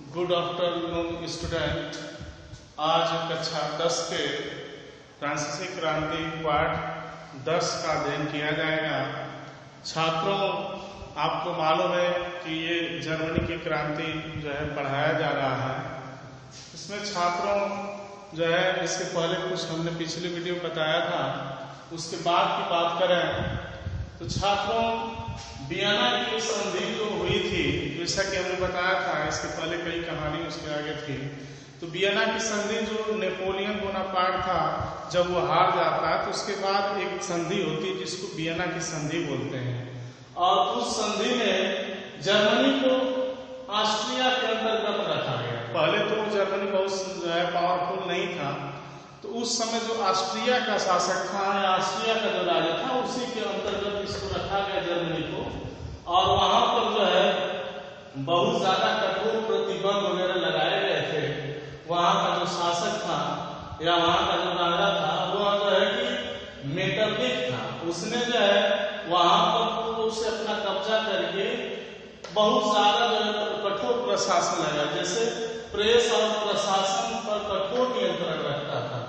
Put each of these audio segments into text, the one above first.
Good afternoon student. आज कक्षा 10 के फ्रांसीसी क्रांति पाठ 10 का अध्ययन किया जाएगा। छात्रों, आपको मालूम है कि ये जर्मनी की क्रांति जो है पढ़ाया जा रहा है। इसमें छात्रों जो है इसके पहले कुछ हमने पिछली वीडियो बताया था, उसके बाद की बात करें तो छात्रों वियना की संधि जो हुई थी, जैसा कि हमने बताया था, इसके पहले कई कहानी उसके आगे थी। तो वियना की संधि जो नेपोलियन बोनापार्ट था, जब वो हार जाता है तो उसके बाद एक संधि होती है जिसको वियना की संधि बोलते हैं। और उस संधि में जर्मनी को ऑस्ट्रिया के अंतर्गत रखा गया। पहले तो जर्मनी बहुत जो है पावरफुल नहीं था, तो उस समय जो ऑस्ट्रिया का शासक था या ऑस्ट्रिया का जो राजा था, उसी के अंतर्गत इसको रखा गया जर्मनी को। और वहां पर जो है बहुत ज्यादा कठोर प्रतिबंध वगैरह लगाए गए थे। वहां का जो शासक था या वहां का जो राजा था, वो जो है कि मेटरनिक था। उसने जो है वहां पर उसे अपना कब्जा करके बहुत ज्यादा जो है कठोर प्रशासन लगाया, जैसे प्रेस और प्रशासन पर कठोर नियंत्रण रखता था,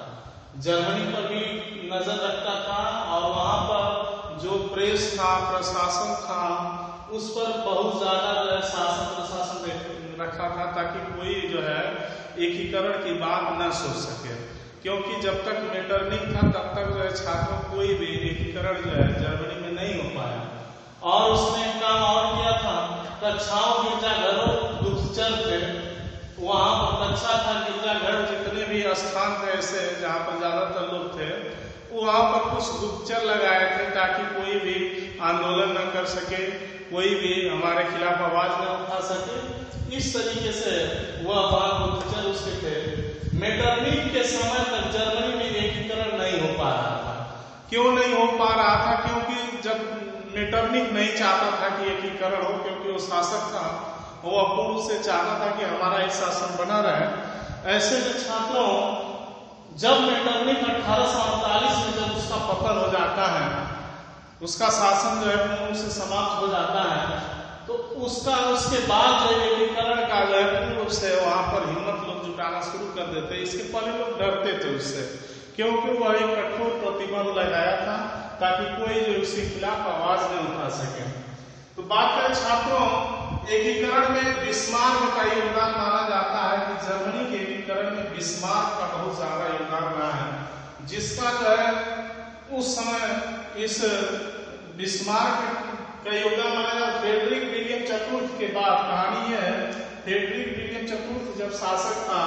जर्मनी पर भी नजर रखता था। और वहां पर जो प्रेस था, प्रशासन था, उस पर बहुत ज्यादा जो है शासन प्रशासन रखा था, ताकि कोई जो है एकीकरण की बात न सोच सके। क्योंकि जब तक मेटरनिक था तब तक जो है छात्रों कोई भी एकीकरण जो है जर्मनी में नहीं हो पाया। और उसने एक काम और किया था, कक्षाओं गिरजाघरों गुप्तचर थे, वहां पर कक्षा था, गिरजाघर जितने भी स्थान थे ऐसे जहाँ पर ज्यादातर लोग थे, वहां पर कुछ गुप्तचर लगाए थे ताकि कोई भी आंदोलन न कर सके, कोई भी हमारे खिलाफ आवाज न उठा सके। इस तरीके से वह वहां गुप्तचर उसके थे। मेटरनिक के समय तक जर्मनी में एकीकरण नहीं हो पा रहा था। क्यों नहीं हो पा रहा था? क्योंकि जब मेटरनिक नहीं चाहता था कि एकीकरण हो, क्योंकि वो शासक था, वो अपूर्व से चाहता था कि हमारा एक शासन बना रहे। ऐसे में छात्रों, जब मेटरनिक 1848 में जब उसका पतन हो जाता है, उसका शासन जो है पूर्ण से समाप्त हो जाता है, तो उसके बाद जो एकीकरण का जो है पूर्व से वहां पर हिम्मत लोग जुटाना शुरू कर देते। इसके पहले लोग डरते थे उससे, क्योंकि वह एक कठोर प्रतिबंध लगाया था ताकि कोई जो उसके खिलाफ आवाज नहीं उठा सके। तो बात करें छात्रों, एकीकरण में बिस्मार्क का योगदान माना जाता है कि जर्मनी के एकीकरण में बिस्मार्क का बहुत ज्यादा योगदान रहा है, जिसका जो है उस समय इस बिस्मार्क का योगदान माना जाता। फ्रेडरिक विलियम चतुर्थ के बाद कहानी है, फ्रेडरिक विलियम चतुर्थ जब शासक था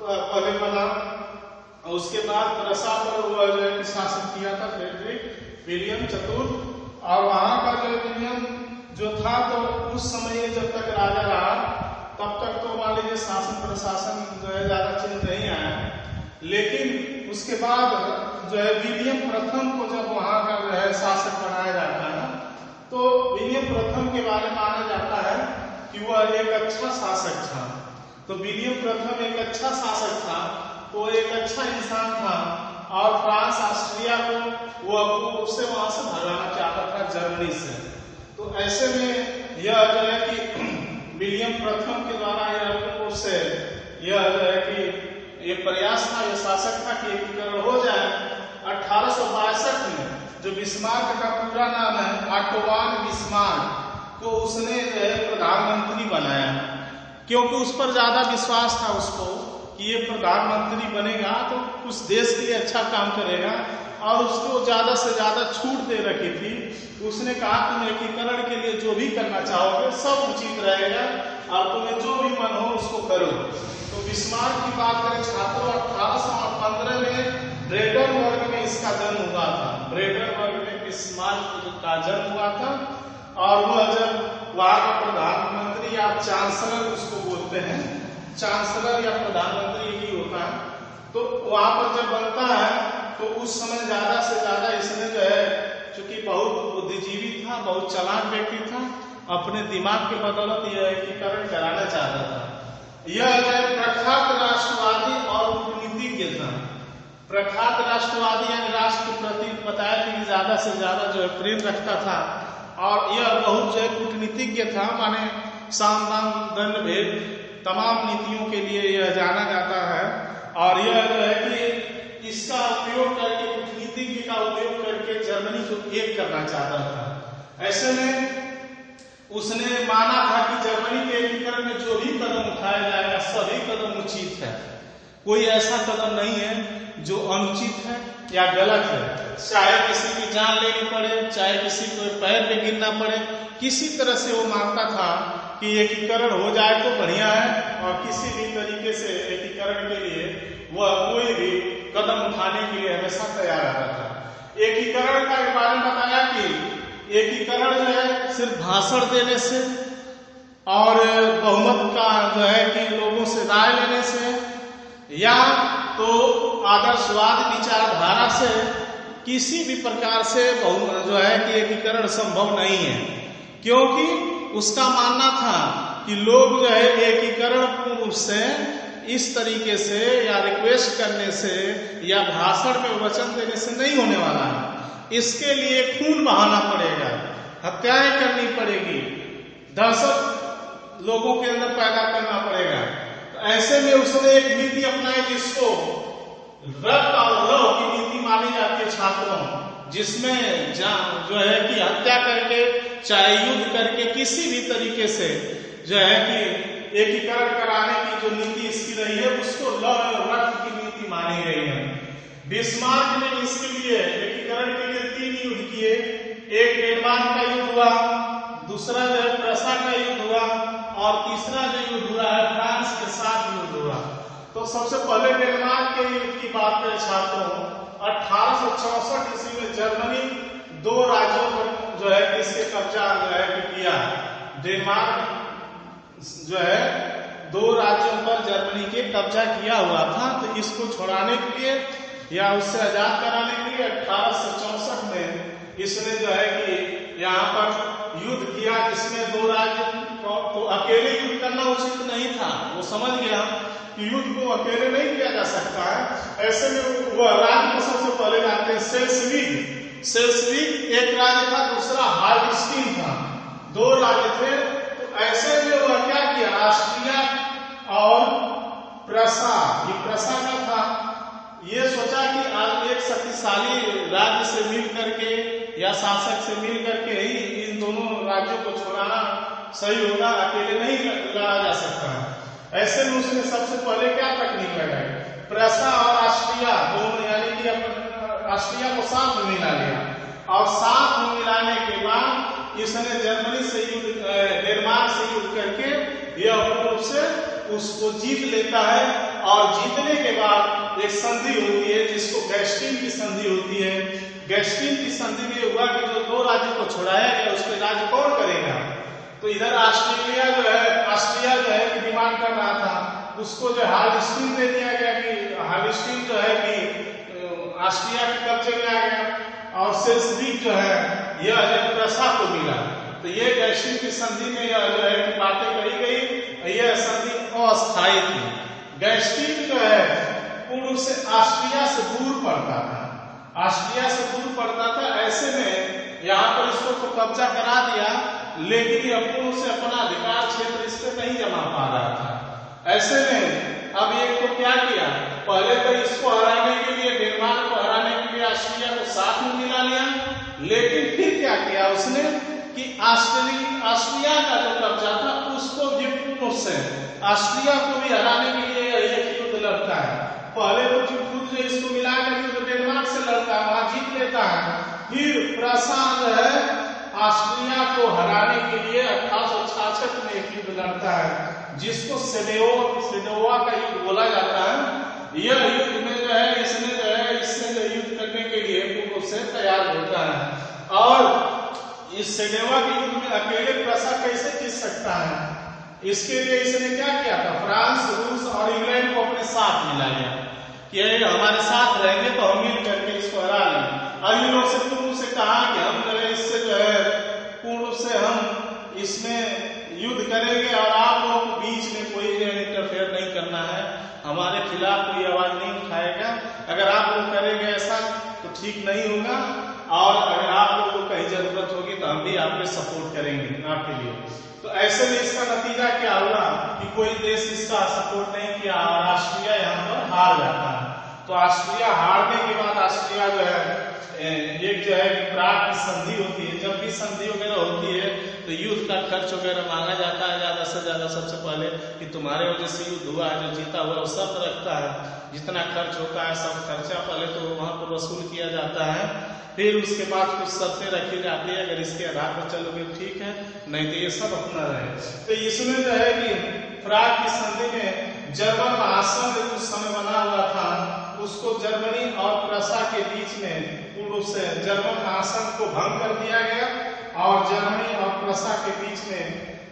पहले बना, उसके बाद प्रसा पर हुआ जो है शासन किया था फ्रेडरिक विलियम चतुर्थ। और वहां का जो विलियम जो था, तो उस समय जब तक राजा रहा तब तक तो मान लीजिए शासन प्रशासन जो है ज्यादा चेंज नहीं आया। लेकिन उसके बाद जो है विलियम प्रथम को जब वहां का जो है शासक बनाया जाता है, तो विलियम प्रथम के बारे में माना जाता है कि वह एक अच्छा शासक था। तो विलियम प्रथम एक अच्छा शासक था, वो एक अच्छा इंसान था, और फ्रांस ऑस्ट्रिया को वो उससे वहां से भगाना चाहता था, जर्मनी से। तो ऐसे में यह जो है कि विलियम प्रथम के द्वारा यह जो है कि ये प्रयास था, यह शासक था कि एकीकरण हो जाए। 1862 में जो बिस्मार्क का पूरा नाम है ऑटोवान बिस्मार्क को उसने जो है प्रधानमंत्री बनाया, क्योंकि उस पर ज्यादा विश्वास था उसको कि ये प्रधानमंत्री बनेगा तो उस देश के लिए अच्छा काम करेगा, और उसको ज्यादा से ज्यादा छूट दे रखी थी। उसने कहा तुम एकीकरण के लिए जो भी करना चाहोगे सब उचित रहेगा, और तुम्हें जो भी मन हो उसको करो। तो बिस्मार्क की बात करें छात्रों, 1815 में ब्रेडेनबर्ग में इसका जन्म हुआ था। ब्रेडेनबर्ग में बिस्मार्क का जन्म हुआ था, और वह जब वहां का प्रधानमंत्री या चांसलर उसको बोलते हैं, चांसलर या प्रधानमंत्री ही होता है, तो वहां पर जब बनता है तो उस समय ज्यादा से ज्यादा इसने जो है, चूंकि बहुत बुद्धिजीवी था, बहुत चालाक व्यक्ति था, अपने दिमाग के बदौलत यह एकीकरण कराना चाहता था। यह जो है प्रख्यात राष्ट्रवादी और कूटनीतिज्ञ था। प्रख्यात राष्ट्रवादी यानी राष्ट्र के प्रति बताया कि ज्यादा से ज्यादा जो है प्रेम रखता था, और यह बहुत जो है कूटनीतिज्ञ था, माने साम दाम दंड भेद तमाम नीतियों के लिए यह जाना जाता है। और यह जो है कि इसका उपयोग करके, कूटनीति का उपयोग करके जर्मनी को एक करना चाहता था। ऐसे में उसने माना था कि जर्मनी के एकीकरण में जो भी कदम उठाया जाएगा सभी कदम उचित है, कोई ऐसा कदम नहीं है जो अनुचित है या गलत है। चाहे किसी की जान लेनी पड़े, चाहे किसी को पैर पे गिरना पड़े, किसी तरह से वो मानता था कि एकीकरण हो जाए तो बढ़िया है, और किसी भी तरीके से एकीकरण के लिए वह कोई भी कदम उठाने के लिए हमेशा तैयार रहता था। एकीकरण का बारे में बताया कि एकीकरण जो है सिर्फ भाषण देने से और बहुमत का जो है कि लोगों से राय लेने से या तो आदर्शवाद विचारधारा से किसी भी प्रकार से जो है कि एकीकरण संभव नहीं है, क्योंकि उसका मानना था कि लोग जो है एकीकरण से इस तरीके से या रिक्वेस्ट करने से या भाषण में वचन देने से नहीं होने वाला है। इसके लिए खून बहाना पड़ेगा, हत्याएं करनी पड़ेगी, दहशत लोगों के अंदर पैदा करना पड़ेगा। तो ऐसे में उसने एक नीति अपनाई जिसको रक्त और लव की नीति मानी जाती है छात्रों, जिसमें जो है कि हत्या करके चाहे युद्ध करके किसी भी तरीके से जो है कि एकीकरण कराने की जो नीति इसकी रही है उसको लव और रक्त की नीति मानी गई है। बिस्मार्क ने इसके लिए एकीकरण के लिए 3 युद्ध किए। एक डेनमार्क का युद्ध हुआ, दूसरा जो है प्रसा का युद्ध हुआ, और तीसरा जो युद्ध हुआ है फ्रांस के साथ युद्ध हुआ। तो सबसे पहले डेनमार्क के युद्ध की बात करें छात्रों, 1864 ईस्वी में जर्मनी 2 राज्यों पर जो है इसके कब्जा जो है किया। डेनमार्क जो है 2 राज्यों पर जर्मनी के कब्जा किया हुआ था। तो इसको छुड़ाने के लिए या उससे आजाद कराने के लिए 1864 में इसने जो है कि यहाँ पर युद्ध किया, जिसमें 2 राज्य तो अकेले युद्ध करना उचित नहीं था। वो समझ गया कि युद्ध को अकेले नहीं किया जा सकता है। ऐसे में वह राज्य को सबसे पहले जानते हैं सेल्सविग। सेल्सविग एक राज्य था, दूसरा हाल्स्टीन था, 2 राज्य थे। तो ऐसे में वह क्या किया, ऑस्ट्रिया और प्रसा, ये प्रसा का था, ये सोचा कि आज एक शक्तिशाली राज्य से मिल करके या शासक से मिल करके ही इन दोनों राज्यों को छुड़ाना सही होगा, अकेले नहीं लड़ा जा सकता है। ऐसे में उसने सबसे पहले क्या तकनीक लगाई, प्रसा और ऑस्ट्रिया दोनों, यानी कि ऑस्ट्रिया को साथ में मिला लिया, और साथ में मिलाने के बाद इसने जर्मनी से युद्ध, डेनमार्क से युद्ध करके यह पूर्ण रूप से उसको जीत लेता है। और जीतने के बाद एक संधि होती है जिसको गैस्टिन की संधि होती है। गैस्टिन की संधि में हुआ कि जो 2 राज्यों को छुड़ाया गया उसके राज्य कौन करेगा। तो इधर ऑस्ट्रिया जो है कि डिमांड कर रहा था, उसको जो हाल्स्टीन दे दिया गया कि हाल्स्टीन जो है कि ऑस्ट्रिया के कब्जे में आ गया, और सेल्सविग जो है यह प्रसा को मिला। तो ये गैस्टिन की संधि में यह जो है कि बातें कही गई, यह संधि अस्थायी थी। गैस्टिन जो है पूर्व से ऑस्ट्रिया से दूर पड़ता था, ऑस्ट्रिया से दूर पड़ता था। ऐसे में यहाँ पर इसको तो कब्जा करा दिया, लेकिन यह पूर्व से अपना अधिकार क्षेत्र इस पे नहीं जमा पा रहा था। ऐसे में अब एक तो क्या किया, पहले तो इसको हराने के लिए, डेनमार्क को हराने के लिए ऑस्ट्रिया को साथ में मिला लिया, लेकिन फिर क्या किया उसने कि ऑस्ट्रिया का जो कब्जा था उसको भी पूर्ण से ऑस्ट्रिया को भी हराने के लिए एक युद्ध लड़ता है। पहले तो खुद जो इसको मिला करके तो डेनमार्क से लड़ता है, वहां जीत लेता है। फिर प्रसा जो है ऑस्ट्रिया को हराने के लिए 1866 में एक युद्ध लड़ता है, जिसको सेडोवा का युद्ध बोला जाता है। यह युद्ध में जो है इसने जो है इससे युद्ध करने के लिए पूर्व से तैयार होता है। और इस सेडोवा के युद्ध में अकेले प्रसा कैसे जीत सकता है, इसके लिए इसने क्या किया था, फ्रांस, रूस और इंग्लैंड को अपने साथ मिला लिया कि हमारे साथ रहेंगे तो हम मिल करके इसको हरा लेंगे। और इन लोगों से पूर्व से कहा कि हम जो है इससे जो है पूर्व से हम इसमें युद्ध करेंगे और आप लोगों को बीच में कोई इंटरफेयर नहीं करना है, हमारे खिलाफ कोई आवाज नहीं उठाएगा। अगर आप लोग करेंगे ऐसा तो ठीक नहीं होगा, और अगर आप लोगों को कहीं जरूरत होगी तो हम भी आपके सपोर्ट करेंगे आपके लिए। तो ऐसे में इसका नतीजा क्या हुआ कि कोई देश इसका सपोर्ट नहीं किया और ऑस्ट्रिया यहाँ पर हार जाता है। तो ऑस्ट्रिया हारने के बाद ऑस्ट्रिया जो है एक जो है प्राग की संधि होती है। जब भी संधि वगैरह होती है तो युद्ध का खर्च वगैरह मांगा जाता है ज्यादा से ज्यादा, सबसे पहले कि तुम्हारे वजह से युद्ध हुआ है, जो जीता हुआ वो शर्त रखता है, जितना खर्च होता है सब खर्चा पहले तो वहां पर वसूल किया जाता है, फिर उसके बाद कुछ शर्तें रखी जाती है, अगर इसके आधार पर चलोगे ठीक है, नहीं तो ये सब अपना रहे। तो इसमें जो है कि प्राग की संधि में जर्मन महासंघ जो उस समय बना हुआ था उसको जर्मनी और प्रसा के बीच में पूर्ण रूप से जर्मन महासंघ को भंग कर दिया गया और जर्मनी और प्रसा के बीच में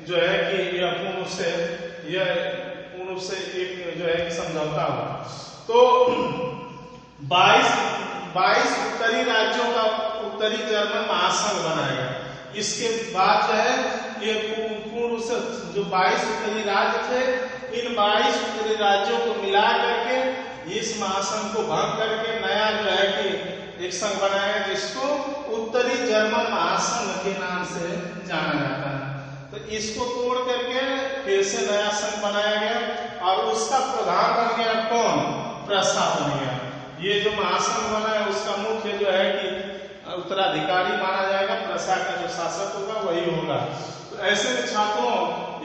जो है कि यह पूर्ण रूप से एक जो है समझौता हुआ। तो 22 उत्तरी राज्यों का उत्तरी जर्मन महासंघ बनाया गया। इसके बाद जो है ये पूर्ण रूप से जो 22 उत्तरी राज्य थे, इन 22 उत्तरी राज्यों को मिला करके इस महासंघ को भंग करके नया जो है कि एक संघ बनाया गया जिसको उत्तरी जर्मन महासंघ के नाम से जाना जाता है। तो इसको तोड़ करके फिर से नया संघ बनाया गया और उसका प्रधान बन गया कौन? प्रसा बन गया। ये जो महासंघ बना है उसका मुख्य जो है कि उत्तराधिकारी माना जाएगा, प्रसा का जो शासक होगा वही होगा। तो ऐसे में छात्रों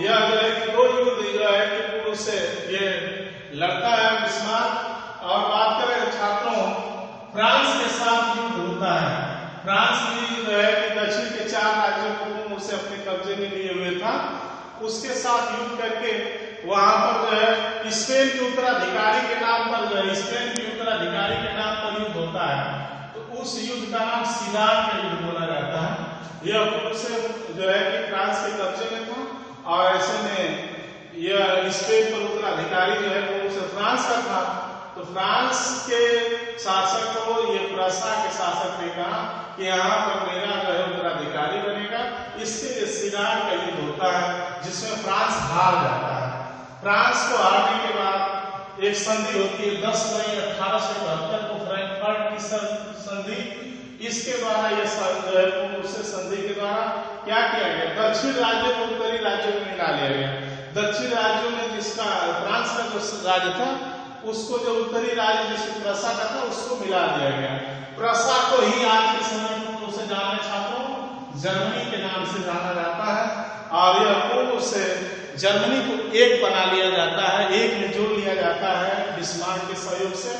यह जो है कि दो युद्ध जो है कि पूर्व से ये लड़ता है बिस्मार्क। और बात करें छात्रों फ्रांस के साथ युद्ध होता है। फ्रांस भी जो है कि दक्षिण के 4 राज्यों को पूर्ण से अपने कब्जे में लिए हुए था, उसके साथ युद्ध करके वहां पर जो है स्पेन के उत्तराधिकारी के नाम पर जो है स्पेन के उत्तराधिकारी के नाम पर युद्ध होता है। तो उस युद्ध का नाम सीलान का युद्ध बोला जाता है। यह पूर्व से जो है कि फ्रांस के कब्जे में था और ऐसे में यह स्पेन पर उत्तराधिकारी जो है पूर्व से फ्रांस का था। तो फ्रांस के शासक को ये प्रसा के शासक ने कहा कि यहाँ पर मेरा जो है उत्तराधिकारी बनेगा। इसके लिए सीलान का युद्ध होता है जिसमें फ्रांस हार जाता है। फ्रांस को हारने के बाद एक संधि होती है 10 मई 1872 को फ्रैंकफर्ट की संधि। इसके द्वारा यह जो है पूर्ण रूप से संधि के द्वारा क्या किया गया? दक्षिण राज्यों को उत्तरी राज्यों में मिला लिया गया। दक्षिण राज्यों में जिसका फ्रांस का जो राज्य था उसको जो उत्तरी राज्य जिसको प्रसा का था उसको मिला दिया गया। प्रसा को ही आज के समय में उसे जाने छात्रों जर्मनी के नाम से जाना जाता है और यह पूर्ण से जर्मनी को एक बना लिया जाता है, एक में जोड़ लिया जाता है बिस्मार्क के सहयोग से।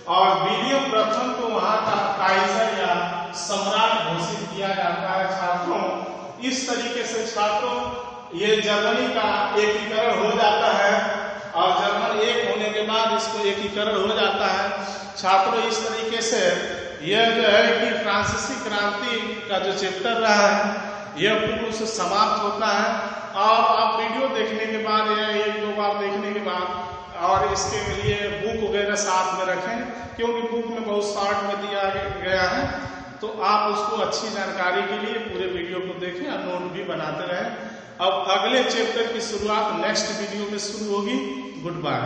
और विलियम प्रथम को वहां का काइजर या सम्राट घोषित किया जाता है। छात्रों इस तरीके से छात्रों ये जर्मनी का एकीकरण हो जाता है और जर्मन एक होने के बाद इसको एकीकरण हो जाता है। छात्रों इस तरीके से यह जो है कि फ्रांसीसी क्रांति का जो चैप्टर रहा है यह पूर्ण से समाप्त होता है। और आप वीडियो देखने के बाद या 1-2 बार देखने के बाद और इसके लिए बुक वगैरह साथ में रखें, क्योंकि बुक में बहुत शॉर्ट में दिया गया है। तो आप उसको अच्छी जानकारी के लिए पूरे वीडियो को देखें और नोट भी बनाते रहें। अब अगले चैप्टर की शुरुआत नेक्स्ट वीडियो में शुरू होगी। Good bye.